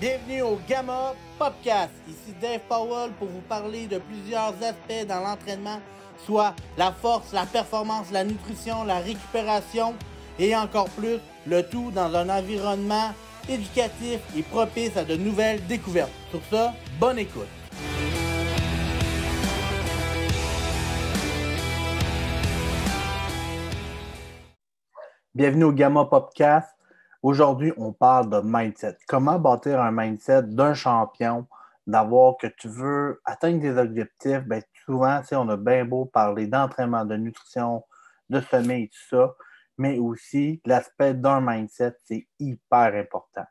Bienvenue au Gamma Podcast. Ici Dave Powell pour vous parler de plusieurs aspects dans l'entraînement, soit la force, la performance, la nutrition, la récupération et encore plus, le tout dans un environnement éducatif et propice à de nouvelles découvertes. Sur ça, bonne écoute. Bienvenue au Gamma Podcast. Aujourd'hui, on parle de mindset. Comment bâtir un mindset d'un champion, d'avoir que tu veux atteindre des objectifs. Bien, souvent, on a bien beau parler d'entraînement, de nutrition, de sommeil et tout ça, mais aussi l'aspect d'un mindset, c'est hyper important.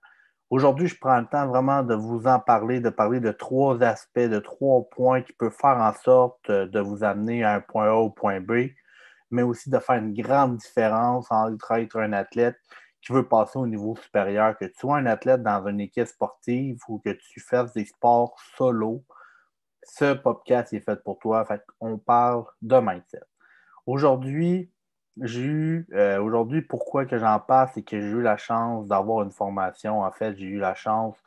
Aujourd'hui, je prends le temps vraiment de vous en parler, de parler de 3 aspects, de 3 points qui peuvent faire en sorte de vous amener à un point A au point B, mais aussi de faire une grande différence entre être un athlète qui veut passer au niveau supérieur, que tu sois un athlète dans une équipe sportive ou que tu fasses des sports solo. Ce podcast est fait pour toi. Fait qu'on parle de mindset. Aujourd'hui, pourquoi que j'en parle, c'est que j'ai eu la chance d'avoir une formation. En fait, j'ai eu la chance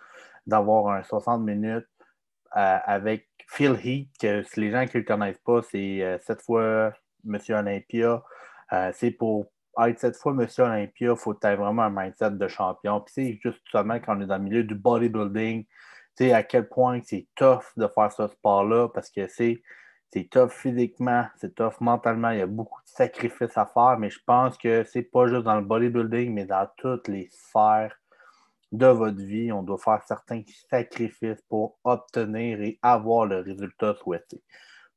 d'avoir un 60 minutes avec Phil Heath, que si les gens qui ne le connaissent pas, c'est 7 fois Monsieur Olympia. C'est pour être 7 fois Monsieur Olympia, il faut que tu aies vraiment un mindset de champion. Puis c'est justement quand on est dans le milieu du bodybuilding, tu sais à quel point c'est tough de faire ce sport-là parce que c'est tough physiquement, c'est tough mentalement, il y a beaucoup de sacrifices à faire, mais je pense que c'est pas juste dans le bodybuilding, mais dans toutes les sphères de votre vie, on doit faire certains sacrifices pour obtenir et avoir le résultat souhaité.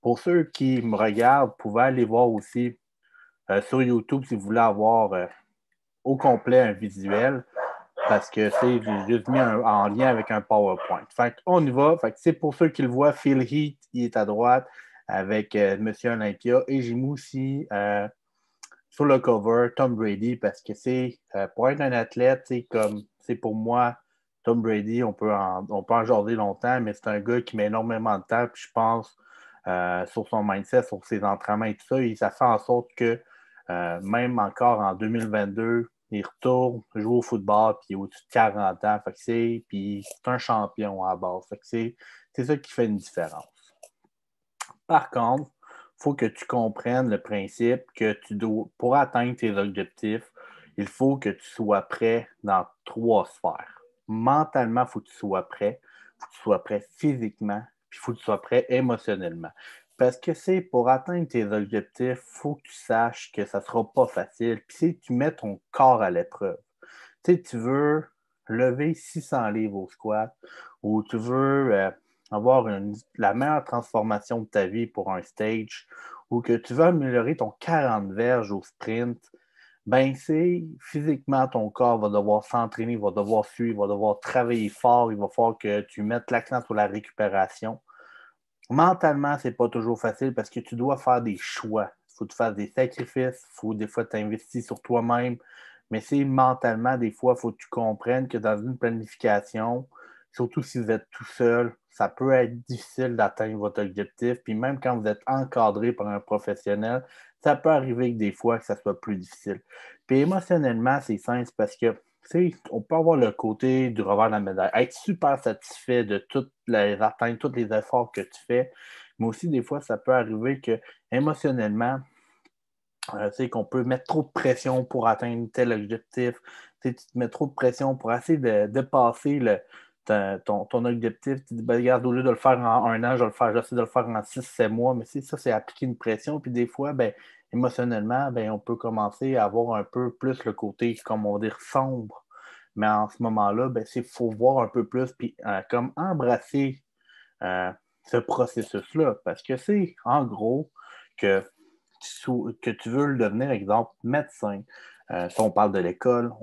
Pour ceux qui me regardent, vous pouvez aller voir aussi sur YouTube si vous voulez avoir au complet un visuel parce que j'ai juste mis en lien avec un PowerPoint. Fait qu'on y va. Fait que c'est pour ceux qui le voient, Phil Heath, il est à droite avec Monsieur Olympia et j'ai mis aussi sur le cover Tom Brady parce que c'est pour être un athlète, comme c'est pour moi, Tom Brady, on peut en jaser longtemps, mais c'est un gars qui met énormément de temps, puis je pense sur son mindset, sur ses entraînements et tout ça, et ça fait en sorte que même encore en 2022, il retourne jouer au football, puis il est au-dessus de 40 ans, puis c'est un champion à la base. C'est ça qui fait une différence. Par contre, il faut que tu comprennes le principe que tu dois, pour atteindre tes objectifs, il faut que tu sois prêt dans 3 sphères. Mentalement, il faut que tu sois prêt. Il faut que tu sois prêt physiquement, puis il faut que tu sois prêt émotionnellement. Parce que c'est pour atteindre tes objectifs, il faut que tu saches que ça ne sera pas facile. Puis si tu mets ton corps à l'épreuve. Tu veux lever 600 livres au squat ou tu veux avoir la meilleure transformation de ta vie pour un stage ou que tu veux améliorer ton 40 verges au sprint, ben c'est physiquement ton corps va devoir s'entraîner, il va devoir suivre, il va devoir travailler fort, il va falloir que tu mettes l'accent sur la récupération. Mentalement, c'est pas toujours facile parce que tu dois faire des choix. Il faut que tu fasses des sacrifices, il faut des fois t'investir sur toi-même, mais c'est mentalement, des fois, il faut que tu comprennes que dans une planification, surtout si vous êtes tout seul, ça peut être difficile d'atteindre votre objectif. Puis même quand vous êtes encadré par un professionnel, ça peut arriver que des fois que ça soit plus difficile. Puis émotionnellement, c'est simple parce que on peut avoir le côté du revers de la médaille, être super satisfait de toutes les atteintes, tous les efforts que tu fais, mais aussi des fois, ça peut arriver que émotionnellement, qu'on peut mettre trop de pression pour atteindre tel objectif. Tu te mets trop de pression pour essayer de dépasser ton objectif. Tu te dis, ben, regarde, au lieu de le faire en 1 an, j'essaie de le faire en 6-7 mois. Mais ça, c'est appliquer une pression. Puis des fois, ben, émotionnellement, ben, on peut commencer à avoir un peu plus le côté, comme on va dire, sombre. Mais en ce moment-là, ben, il faut voir un peu plus, puis comme embrasser euh, ce processus-là. Parce que c'est, en gros, que tu veux le devenir, exemple, médecin. Si on parle de l'école,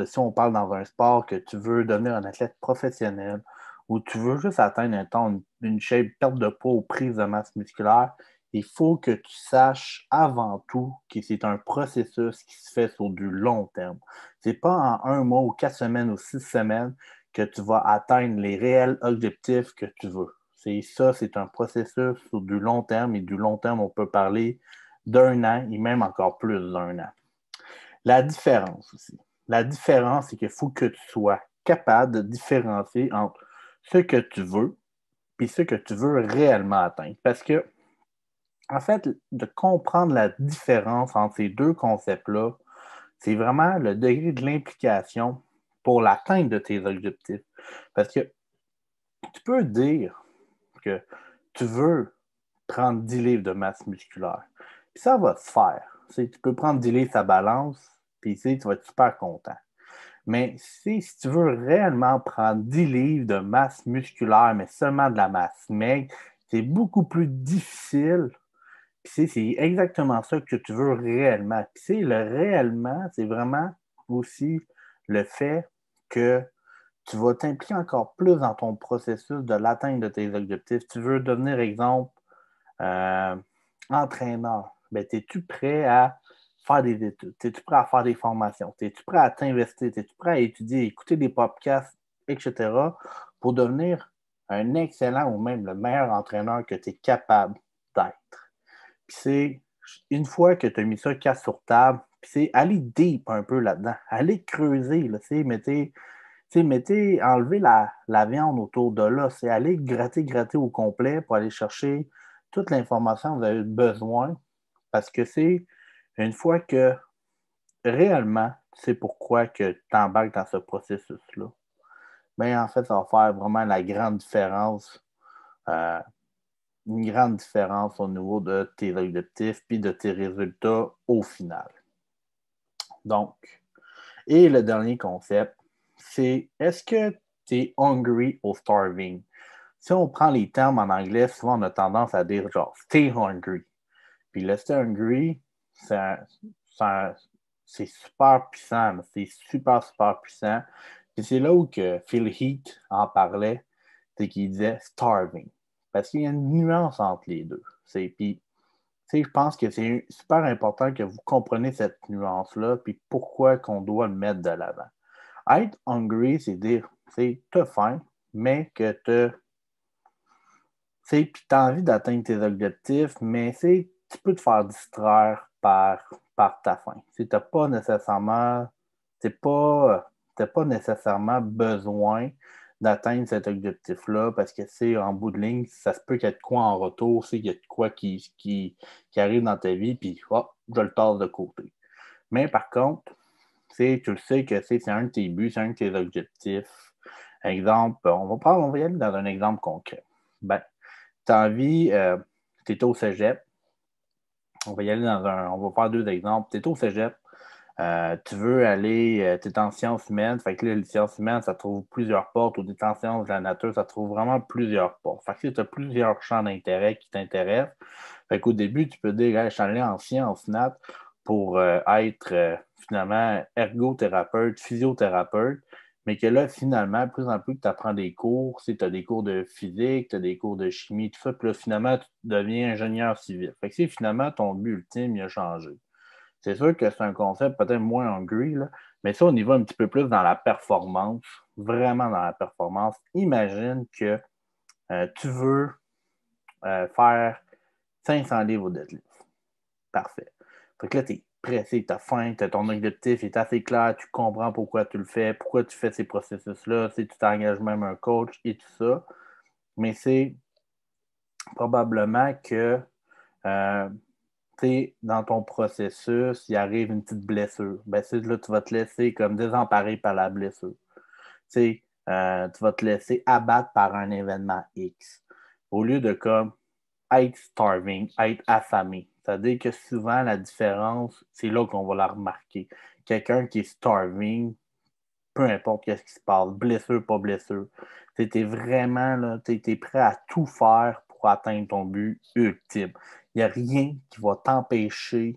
si on parle dans un sport que tu veux devenir un athlète professionnel ou tu veux juste atteindre un temps, une shape, perte de poids ou prise de masse musculaire, il faut que tu saches avant tout que c'est un processus qui se fait sur du long terme. C'est pas en 1 mois ou 4 semaines ou 6 semaines que tu vas atteindre les réels objectifs que tu veux. C'est un processus sur du long terme et du long terme, on peut parler d'1 an et même encore plus d'1 an. La différence aussi. La différence, c'est qu'il faut que tu sois capable de différencier entre ce que tu veux et ce que tu veux réellement atteindre. Parce que, en fait, de comprendre la différence entre ces deux concepts-là, c'est vraiment le degré de l'implication pour l'atteinte de tes objectifs. Parce que tu peux dire que tu veux prendre 10 livres de masse musculaire. Puis ça va se faire. Tu peux prendre 10 livres sa balance, puis tu vas être super content. Mais si tu veux réellement prendre 10 livres de masse musculaire, mais seulement de la masse maigre, c'est beaucoup plus difficile. Puis c'est exactement ça que tu veux réellement. Puis le réellement, c'est vraiment aussi le fait que tu vas t'impliquer encore plus dans ton processus de l'atteinte de tes objectifs. Tu veux devenir, exemple, euh, entraîneur. Ben, es-tu prêt à faire des études? Es-tu prêt à faire des formations? Es-tu prêt à t'investir? Es-tu prêt à étudier, écouter des podcasts, etc., pour devenir un excellent ou même le meilleur entraîneur que tu es capable d'être? Puis c'est une fois que tu as mis ça casse sur table, puis c'est aller deep un peu là-dedans, aller creuser, là, enlever la viande autour de là, c'est aller gratter au complet pour aller chercher toute l'information que vous avez besoin, parce que c'est une fois que réellement tu sais pourquoi que tu embarques dans ce processus-là, bien en fait, ça va faire vraiment la grande différence, euh, une grande différence au niveau de tes objectifs puis de tes résultats au final. Donc, et le dernier concept, c'est est-ce que tu es hungry or starving? Si on prend les termes en anglais, souvent on a tendance à dire genre stay hungry. Puis le stay hungry, c'est super puissant. C'est super, super puissant. Puis c'est là où que Phil Heath en parlait, c'est qu'il disait starving. Parce qu'il y a une nuance entre les deux. Puis je pense que c'est super important que vous compreniez cette nuance-là, puis pourquoi qu'on doit le mettre de l'avant. Être hungry, c'est dire, c'est t'as faim, mais que puis tu as envie d'atteindre tes objectifs, mais tu peux te faire distraire par ta faim. Tu n'as pas nécessairement, t'as pas nécessairement besoin d'atteindre cet objectif-là parce que c'est en bout de ligne, ça se peut qu'il y ait de quoi en retour, qu'il y a de quoi qui arrive dans ta vie, puis hop, je le tasse de côté. Mais par contre, tu le sais que c'est un de tes buts, c'est un de tes objectifs. Exemple, on va y aller dans un exemple concret. Ben, tu as envie, tu es au cégep, on va y aller on va faire deux exemples. Tu es au cégep, tu veux aller, tu es en sciences humaines, fait que là, les sciences humaines, ça trouve plusieurs portes, ou en sciences de la nature, ça trouve vraiment plusieurs portes. Fait que tu as plusieurs champs d'intérêt qui t'intéressent. Fait qu'au début, tu peux dire, je suis allé en sciences nat pour être finalement ergothérapeute, physiothérapeute, mais que là, finalement, de plus en plus que tu apprends des cours, tu as des cours de physique, tu as des cours de chimie, tout ça, puis là, finalement, tu deviens ingénieur civil. Fait que finalement, ton but ultime, il a changé. C'est sûr que c'est un concept peut-être moins hungry, là, mais ça, on y va un petit peu plus dans la performance, vraiment dans la performance. Imagine que tu veux faire 500 livres au deadlift. Parfait. Fait que là, tu es pressé, tu as faim, ton objectif est assez clair, tu comprends pourquoi tu le fais, pourquoi tu fais ces processus-là, tu t'engages même un coach et tout ça. Mais c'est probablement que dans ton processus, il arrive une petite blessure. Ben, là, tu vas te laisser comme désemparé par la blessure. Tu vas te laisser abattre par un événement X. Au lieu de comme être starving, être affamé. C'est-à-dire que souvent, la différence, c'est là qu'on va la remarquer. Quelqu'un qui est starving, peu importe ce qui se passe, blessure, pas blessure, tu es vraiment là, tu es prêt à tout faire pour atteindre ton but ultime. Il n'y a rien qui va t'empêcher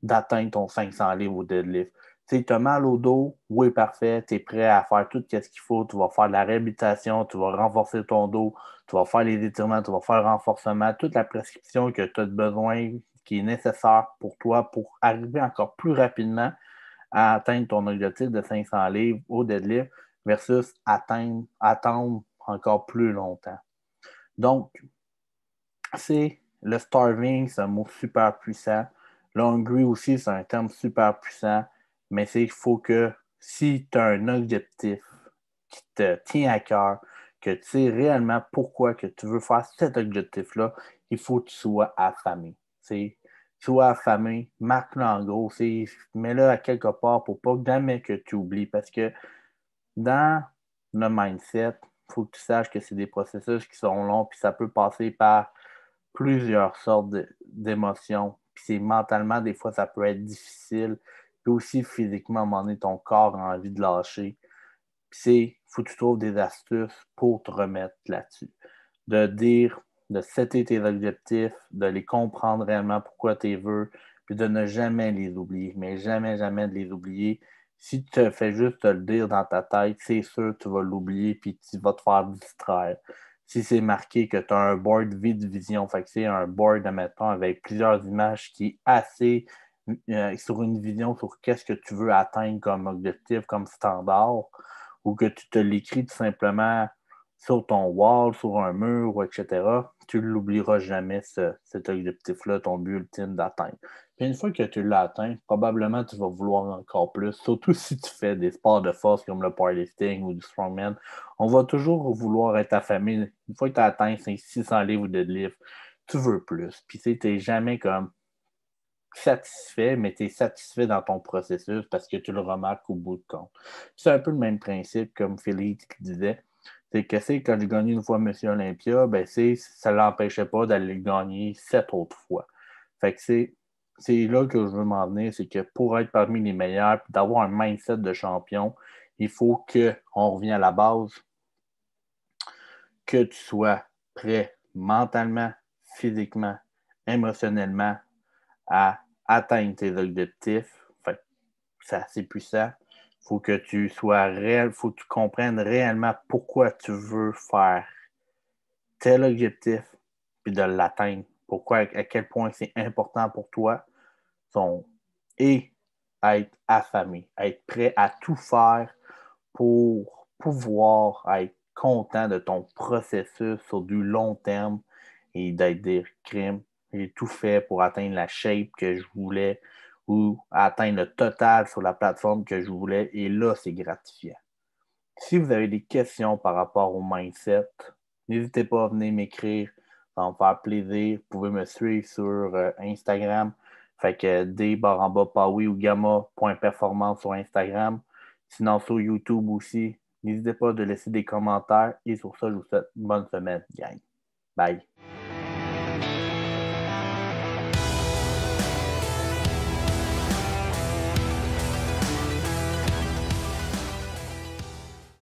d'atteindre ton 500 livres au deadlift. Tu as mal au dos, oui, parfait, tu es prêt à faire tout ce qu'il faut, tu vas faire de la réhabilitation, tu vas renforcer ton dos, tu vas faire les étirements, tu vas faire le renforcement, toute la prescription que tu as besoin, qui est nécessaire pour toi pour arriver encore plus rapidement à atteindre ton objectif de 500 livres au deadlift versus attendre encore plus longtemps. Donc, c'est le starving, c'est un mot super puissant. Le hungry aussi, c'est un terme super puissant. Mais il faut que si tu as un objectif qui te tient à cœur, que tu sais réellement pourquoi que tu veux faire cet objectif-là, il faut que tu sois affamé. Tu sois affamé, marque-le en gros, mets-le à quelque part pour pas jamais que tu oublies. Parce que dans le mindset, il faut que tu saches que c'est des processus qui sont longs, puis ça peut passer par plusieurs sortes d'émotions. Puis c'est mentalement, des fois, ça peut être difficile. Puis aussi physiquement, à un moment donné, ton corps a envie de lâcher. Puis faut que tu trouves des astuces pour te remettre là-dessus. De dire, de setter tes objectifs, de les comprendre réellement pourquoi tu les veux, puis de ne jamais les oublier. Mais jamais, jamais de les oublier. Si tu te fais juste te le dire dans ta tête, c'est sûr que tu vas l'oublier puis tu vas te faire distraire. Si c'est marqué que tu as un board vide vision, fait que c'est un board, admettons, avec plusieurs images qui est assez sur une vision sur qu'est-ce que tu veux atteindre comme objectif, comme standard, ou que tu te l'écris tout simplement sur ton wall, sur un mur, etc., tu ne l'oublieras jamais, cet objectif-là, ton but ultime d'atteindre. Puis une fois que tu l'as atteint, probablement tu vas vouloir encore plus, surtout si tu fais des sports de force comme le powerlifting ou du strongman. On va toujours vouloir être affamé. Une fois que tu as atteint 600 livres de deadlift, tu veux plus. Puis tu n'es jamais comme satisfait, mais tu es satisfait dans ton processus parce que tu le remarques au bout de compte. C'est un peu le même principe comme Philippe qui disait. C'est que quand j'ai gagné une fois Monsieur Olympia, ben ça ne l'empêchait pas d'aller le gagner 7 autres fois. Fait que c'est là que je veux m'en venir, c'est que pour être parmi les meilleurs, d'avoir un mindset de champion, il faut qu'on revienne à la base, que tu sois prêt mentalement, physiquement, émotionnellement à atteindre tes objectifs. Fait que c'est assez puissant. Il faut que tu sois réel, il faut que tu comprennes réellement pourquoi tu veux faire tel objectif, puis de l'atteindre. Pourquoi, à quel point c'est important pour toi. Et être affamé, être prêt à tout faire pour pouvoir être content de ton processus sur du long terme et d'être des crimes. J'ai tout fait pour atteindre la shape que je voulais ou atteindre le total sur la plateforme que je voulais. Et là, c'est gratifiant. Si vous avez des questions par rapport au mindset, n'hésitez pas à venir m'écrire. Ça va me faire plaisir. Vous pouvez me suivre sur Instagram. Fait que D_Pawi ou gamma.performance sur Instagram. Sinon, sur YouTube aussi. N'hésitez pas de laisser des commentaires. Et sur ça, je vous souhaite une bonne semaine, gang. Bye.